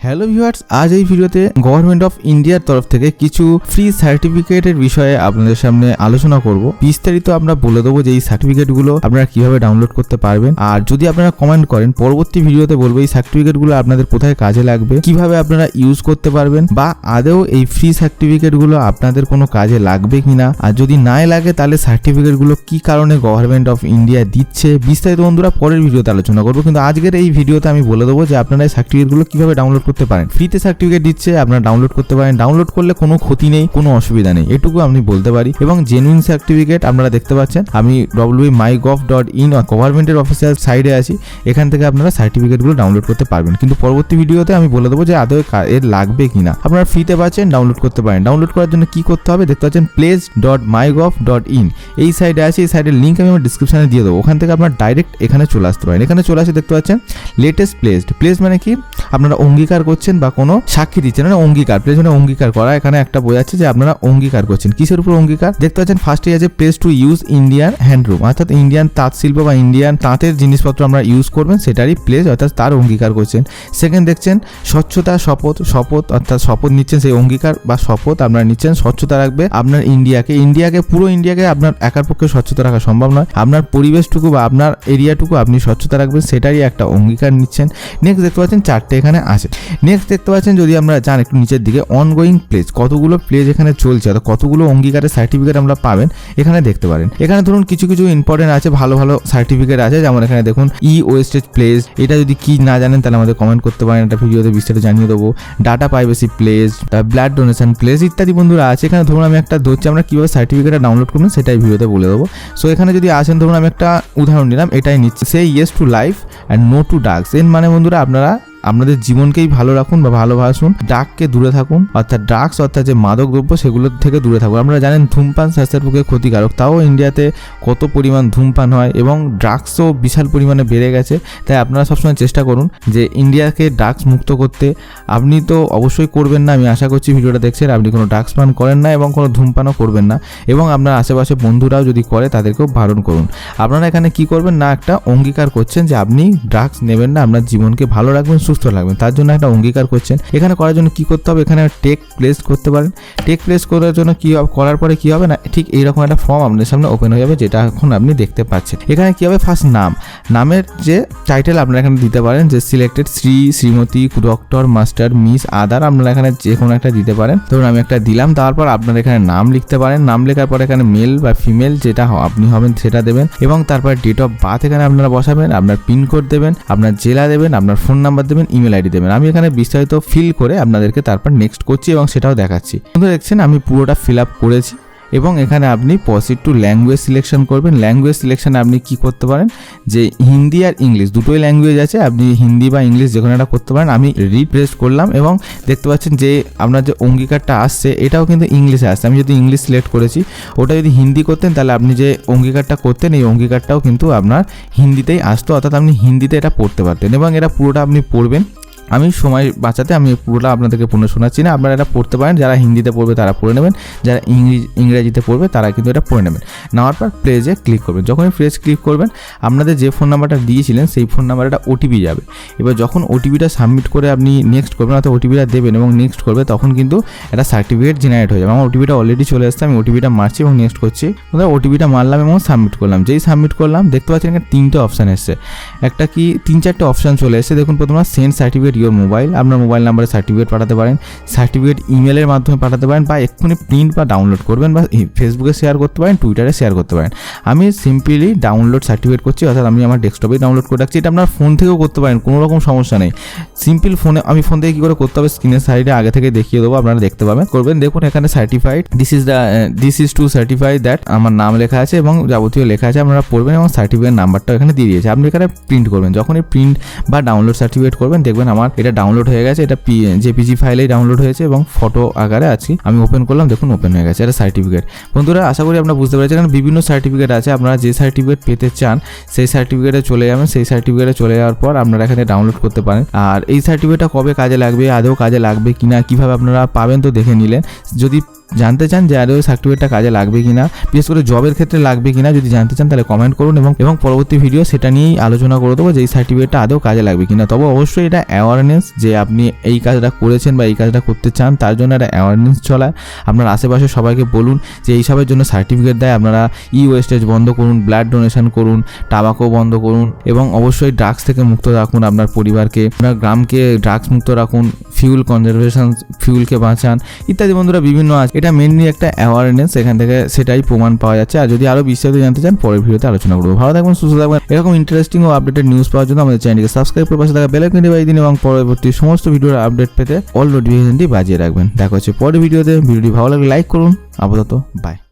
Hello viewers, আজ এই ভিডিওতে গভর্নমেন্ট অফ ইন্ডিয়ার তরফ থেকে কিছু ফ্রি সার্টিফিকেটের বিষয়ে আপনাদের সামনে আলোচনা করব। বিস্তারিত আমরা বলে দেবো যে এই সার্টিফিকেটগুলো আপনারা কিভাবে ডাউনলোড করতে পারবেন। আর যদি আপনারা কমেন্ট করেন, পরবর্তী ভিডিওতে বলবো এই সার্টিফিকেটগুলো আপনাদের কোথায় কাজে লাগবে, কিভাবে আপনারা ইউজ করতে পারবেন, বা আদৌ এই ফ্রি সার্টিফিকেটগুলো আপনাদের কোনো কাজে লাগবে কিনা, আর যদি নাই লাগে তাহলে সার্টিফিকেটগুলো কি কারণে গভর্নমেন্ট অফ ইন্ডিয়া দিচ্ছে। বিস্তারিত বন্ধুরা পরের ভিডিওতে আলোচনা করবো, কিন্তু আজকের এই ভিডিওতে আমি বলে দেবো যে আপনারা এই সার্টিফিকেটগুলো কিভাবে ডাউনলোড করতে পারেন। ফ্রিতে সার্টিফিকেট দিচ্ছে, আপনারা ডাউনলোড করতে পারেন। ডাউনলোড করলে কোনো ক্ষতি নেই, কোনো অসুবিধা নেই, এটুকু আমি বলতে পারি। এবং জেনুইন সার্টিফিকেট আপনারা দেখতে পাচ্ছেন, আমি www.mygov.in গভর্নমেন্টের অফিসিয়াল সাইডে আছি, এখান থেকে আপনারা সার্টিফিকেটগুলো ডাউনলোড করতে পারবেন। কিন্তু পরবর্তী ভিডিওতে আমি বলে দেবো যে আদৌ এর লাগবে কিনা। আপনারা ফ্রিতে পাচ্ছেন, ডাউনলোড করতে পারেন। ডাউনলোড করার জন্য কি করতে হবে দেখতে পাচ্ছেন, place.mygov.in এই সাইডে আছে। এই সাইডের লিঙ্ক আমি আমার ডিসক্রিপশনে দিয়ে দেবো, ওখান থেকে আপনারা ডাইরেক্ট এখানে চলে আসতে পারেন। এখানে চলে আসে দেখতে পাচ্ছেন লেটেস্ট প্লেস মানে কি, আপনারা অঙ্গীকার করছেন বা কোনো সাক্ষী দিচ্ছেন, মানে অঙ্গীকার। প্লেস মানে অঙ্গীকার করা। এখানে একটা বই আছে যে আপনারা অঙ্গীকার করছেন। কিসের উপর অঙ্গীকার দেখতে পাচ্ছেন, ফার্স্টে আছে place to use Indian handloom, অর্থাৎ ইন্ডিয়ান তাঁত শিল্প বা ইন্ডিয়ান তাঁতের জিনিসপত্র আমরা ইউজ করবেন, সেটারই প্লেস, অর্থাৎ তার অঙ্গীকার করছেন। সেকেন্ড দেখছেন স্বচ্ছতা শপথ, অর্থাৎ শপথ নিচ্ছেন, সেই অঙ্গীকার বা শপথ আপনারা নিচ্ছেন স্বচ্ছতা রাখবে আপনার ইন্ডিয়াকে পুরো ইন্ডিয়াকে আপনার একার পক্ষে স্বচ্ছতা রাখা সম্ভব নয়, আপনার পরিবেশটুকু বা আপনার এরিয়াটুকু আপনি স্বচ্ছতা রাখবেন, সেটারই একটা অঙ্গীকার নিচ্ছেন। নেক্সট দেখতে পাচ্ছেন চারটে এখানে আছে। নেক্সট দেখতে পাচ্ছেন, যদি আমরা যান একটু নিচের দিকে, অনগোয়িং প্লেস, কতগুলো প্লেস এখানে চলছে, অর্থাৎ কতগুলো অঙ্গীকারের সার্টিফিকেট আমরা পাবেন এখানে দেখতে পারেন। এখানে ধরুন কিছু ইম্পর্টেন্ট আছে, ভালো সার্টিফিকেট আছে, যেমন এখানে দেখুন ওয়েস্টেজ প্লেস। এটা যদি কি না জানেন তাহলে আমাদের কমেন্ট করতে পারেন, একটা ভিডিওতে বিস্তারিত জানিয়ে দেবো। Data privacy place, blood donation place ইত্যাদি বন্ধুরা আছে। এখানে ধরুন আমি একটা ধরছি, আমরা কিভাবে সার্টিফিকেটটা ডাউনলোড করবেন সেটাই ভিডিওতে বলে দেবো। সো এখানে যদি আসেন, ধরুন আমি একটা উদাহরণ নিলাম, এটাই নিচ্ছি, সে yes to life and no to drugs. এর মানে বন্ধুরা আপনারা আপনাদের জীবনকেই ভালো রাখুন বা ভালোবাসুন, ড্রাগকে দূরে থাকুন, অর্থাৎ ড্রাগস অর্থাৎ যে মাদক দ্রব্য সেগুলোর থেকে দূরে থাকুন। আপনারা জানেন ধূমপান স্বাস্থ্যের পক্ষে ক্ষতিকারক, তাও ইন্ডিয়াতে কত পরিমাণ ধূমপান হয় এবং ড্রাগসও বিশাল পরিমাণে বেড়ে গেছে। তাই আপনারা সবসময় চেষ্টা করুন যে ইন্ডিয়াকে ড্রাগস মুক্ত করতে। আপনি তো অবশ্যই করবেন না, আমি আশা করছি ভিডিওটা দেখছেন, আপনি কোনো ড্রাগস পান করেন না এবং কোনো ধূমপানও করবেন না, এবং আপনার আশেপাশে বন্ধুরাও যদি করে তাদেরকেও বারণ করুন। আপনারা এখানে কি করবেন না, একটা অঙ্গীকার করছেন যে আপনি ড্রাগস নেবেন না, আপনার জীবনকে ভালো রাখবেন, সুস্থ রাখবেন, তার জন্য একটা অঙ্গীকার করছেন। এখানে করার জন্য কি করতে হবে, এখানে টেক প্লেস করতে পারেন। টেক প্লেস করার জন্য কি করার পরে কি হবে না, ঠিক এইরকম একটা ফর্ম আপনাদের সামনে ওপেন হয়ে যাবে, যেটা এখন আপনি দেখতে পাচ্ছেন। এখানে কি হবে, ফার্স্ট নামের যে টাইটেল আপনারা এখানে দিতে পারেন, যে selected Shri, Shrimati, doctor, master, miss, other, আপনারা এখানে যে কোনো একটা দিতে পারেন। ধরুন আমি একটা দিলাম, তারপর আপনারা এখানে নাম লিখতে পারেন। নাম লেখার পরে এখানে মেল বা ফিমেল যেটা আপনি হবেন সেটা দেবেন, এবং তারপর ডেট অফ বার্থ এখানে আপনারা বসাবেন, আপনার পিনকোড দেবেন, আপনার জেলা দেবেন, আপনার ফোন নাম্বার দেবেন, ইমেল আইডি দেবেন। আমি এখানে বিস্তারিত ফিল করে আপনাদেরকে তারপর নেক্সট করছি এবং সেটাও দেখাচ্ছি। দেখছেন আমি পুরোটা ফিল আপ করেছি, এবং এখানে আপনি প্রসিড টু ল্যাঙ্গুয়েজ সিলেকশন করবেন। ল্যাঙ্গুয়েজ সিলেকশনে আপনি কি করতে পারেন, যে হিন্দি আর ইংলিশ দুটোই ল্যাঙ্গুয়েজ আছে, আপনি হিন্দি বা ইংলিশ যে কোনো একটা করতে পারেন। আমি রিপ্রেস করলাম এবং দেখতে পাচ্ছেন যে আপনার যে অঙ্গীকারটা আসছে এটাও কিন্তু ইংলিশে আসছে। আমি যদি ইংলিশ সিলেক্ট করেছি, ওটা যদি হিন্দি করতেন তাহলে আপনি যে অঙ্গীকারটা করতেন এই অঙ্গীকারটাও কিন্তু আপনার হিন্দিতেই আসতো, অর্থাৎ আপনি হিন্দিতে এটা পড়তে পারতেন, এবং এটা পুরোটা আপনি পড়বেন। আমি সময় বাঁচাতে আমি পুরোটা আপনাদেরকে পুনঃ শোনাচ্ছি না, আপনারা এটা পড়তে পারেন। যারা হিন্দিতে পড়বে তারা পড়ে নেবেন, যারা ইংরেজিতে পড়বে তারা কিন্তু এটা পড়ে নেবেন। নেওয়ার পর প্লেজে ক্লিক করবেন। যখনই প্লেজ ক্লিক করবেন, আপনাদের যে ফোন নাম্বারটা দিয়েছিলেন সেই ফোন নাম্বারে একটা ওটিপি যাবে। এবার যখন ওটিপিটা সাবমিট করে আপনি নেক্সট করবেন, অর্থাৎ ওটিপিটা দেবেন এবং নেক্সট করবে, তখন কিন্তু একটা সার্টিফিকেট জেনারেট হয়ে যাবে। আমার ওটিপিটা অলরেডি চলে আসছে, আমি ওটিপিটা মারছি এবং নেক্সট করছি। ওটিপিটা মারলাম এবং সাবমিট করলাম। যেই সাবমিট করলাম দেখতে পাচ্ছেন এখানে 3টে অপশান এসছে, একটা কি 3-4টে অপশান চলে এসেছে। দেখুন প্রথমে সেন্ড সার্টিফিকেট ইওর মোবাইল, আপনার মোবাইল নাম্বারে সার্টিফিকেট পাঠাতে পারেন, সার্টিফিকেট ইমেলের মাধ্যমে পাঠাতে পারেন, বা এক্ষুনি প্রিন্ট বা ডাউনলোড করবেন, বা ফেসবুকে শেয়ার করতে পারেন, টুইটারে শেয়ার করতে পারেন। আমি সিম্পলি ডাউনলোড সার্টিফিকেট করছি, অর্থাৎ আমি আমার ডেস্কটপেই ডাউনলোড করে রাখছি। এটা আপনার ফোন থেকেও করতে পারেন, কোনো রকম সমস্যা নেই। সিম্পল ফোনে, আমি ফোন থেকে কী করে করতে হবে স্ক্রিনের সাইডে আগে থেকে দেখিয়ে দেবো, আপনারা দেখতে পাবেন। করবেন, দেখুন এখানে certified, this is to certify that, আমার নাম লেখা আছে এবং যাবতীয় লেখা আছে, আপনারা পড়বেন, এবং সার্টিফিকেট নাম্বারটা এখানে দিয়ে দিয়েছে। আপনি এখানে প্রিন্ট করবেন। যখনই প্রিন্ট বা ডাউনলোড সার্টিফিকেট করবেন, দেখবেন আমার এটা ডাউনলোড হয়ে গেছে, এটা জেপিজি ফাইলেই ডাউনলোড হয়েছে এবং ফটো আকারে আছে। আমি ওপেন করলাম, দেখুন ওপেন হয়ে গেছে, এটা সার্টিফিকেট। বন্ধুরা আশা করি আপনারা বুঝতে পেরেছেন, কারণ বিভিন্ন সার্টিফিকেট আছে, আপনারা যে সার্টিফিকেট পেতে চান সেই সার্টিফিকেটে চলে যাবেন। সেই সার্টিফিকেটে চলে যাওয়ার পর আপনারা এখানে ডাউনলোড করতে পারেন। আর এই সার্টিফিকেটটা কবে কাজে লাগবে, আদৌ কাজে লাগবে কিনা, কিভাবে আপনারা পাবেন তো দেখে নিলেন। যদি জানতে চান যে আদৌ সার্টিফিকেটটা কাজে লাগবে কিনা, বিশেষ করে জবের ক্ষেত্রে লাগবে কিনা, যদি জানতে চান তাহলে কমেন্ট করুন, এবং পরবর্তী ভিডিও সেটা নিয়েই আলোচনা করে দেবো যে এই সার্টিফিকেটটা আদৌ কাজে লাগবে কিনা। তবে অবশ্যই এটা অ্যাওয়ারনেস, যে আপনি এই কাজটা করেছেন বা এই কাজটা করতে চান, তার জন্য একটা অ্যাওয়ারনেস চলায়। আপনার আশেপাশে সবাইকে বলুন যে এইসবের জন্য সার্টিফিকেট দেয়, আপনারা ওয়েস্টেজ বন্ধ করুন, ব্লাড ডোনেশন করুন, টাবাকো বন্ধ করুন, এবং অবশ্যই ড্রাগস থেকে মুক্ত রাখুন আপনার পরিবারকে, আপনার গ্রামকে ড্রাগস মুক্ত রাখুন, ফিউল কনজারভেশন, ফিউলকে বাঁচান ইত্যাদি বন্ধুরা বিভিন্ন আছে। এটা মেনলি একটা অ্যাওয়ারনেস, এখান থেকে সেটাই প্রমাণ পাওয়া যাচ্ছে। আর যদি আরো বিস্তারিত জানতে চান পরের ভিডিওতে আলোচনা করবো। ভালো থাকবেন, সুস্থ থাকবেন। এরকম ইন্টারেস্টিং ও আপডেটেড নিউজ পাওয়ার জন্য আমাদের চ্যানেলকে সাবস্ক্রাইব করে পাশে থাকা বেল আইকনটি বাজিয়ে দিন এবং পরবর্তী সমস্ত ভিডিওর আপডেট পেতে অল নোটিফিকেশনটি বাজিয়ে রাখবেন। দেখা হচ্ছে পরের ভিডিওতে। ভিডিওটি ভালো লাগলে লাইক করুন। আপাতত বাই।